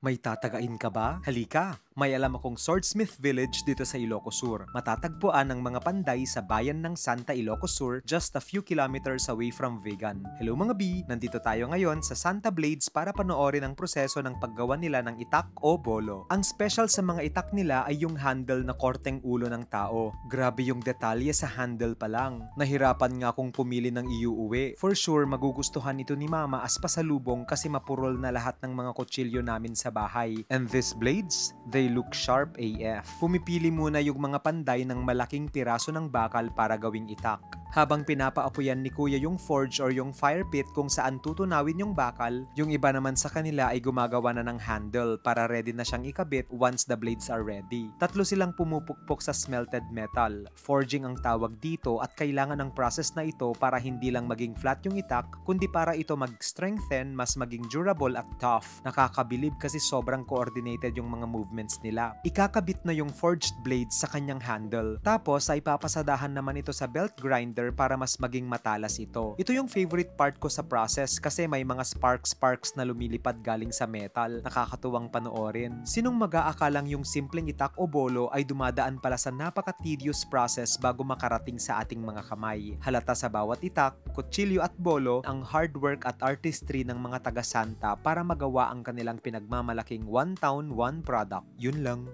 May tatagain ka ba? Halika! May alam akong Swordsmith Village dito sa Ilocos Sur. Matatagpuan ang mga panday sa bayan ng Santa Ilocos Sur, just a few kilometers away from Vigan. Hello mga B! Nandito tayo ngayon sa Santa Blades para panoorin ang proseso ng paggawa nila ng itak o bolo. Ang special sa mga itak nila ay yung handle na korteng ulo ng tao. Grabe yung detalye sa handle pa lang. Nahirapan nga akong pumili ng iuuwi. For sure, magugustuhan ito ni Mama as pasalubong kasi mapurol na lahat ng mga kutsilyo namin sa bahay. And these blades, they look sharp AF. Pumipili muna yung mga panday ng malaking piraso ng bakal para gawing itak. Habang pinapaapuyan ni Kuya yung forge or yung fire pit kung saan tutunawin yung bakal, yung iba naman sa kanila ay gumagawa na ng handle para ready na siyang ikabit once the blades are ready. Tatlo silang pumupukpok sa smelted metal. Forging ang tawag dito at kailangan ng process na ito para hindi lang maging flat yung itak, kundi para ito mag-strengthen, mas maging durable at tough. Nakakabilib kasi sobrang coordinated yung mga movements nila. Ikakabit na yung forged blades sa kanyang handle. Tapos ay papasadahan naman ito sa belt grinder para mas maging matalas ito. Ito yung favorite part ko sa process kasi may mga sparks na lumilipad galing sa metal. Nakakatuwang panoorin. Sinong mag-aakalang yung simpleng itak o bolo ay dumadaan pala sa napaka-tedious process bago makarating sa ating mga kamay. Halata sa bawat itak, kutsilyo at bolo ang hard work at artistry ng mga taga-Santa para magawa ang kanilang pinagmamalaking one town, one product. Yun lang.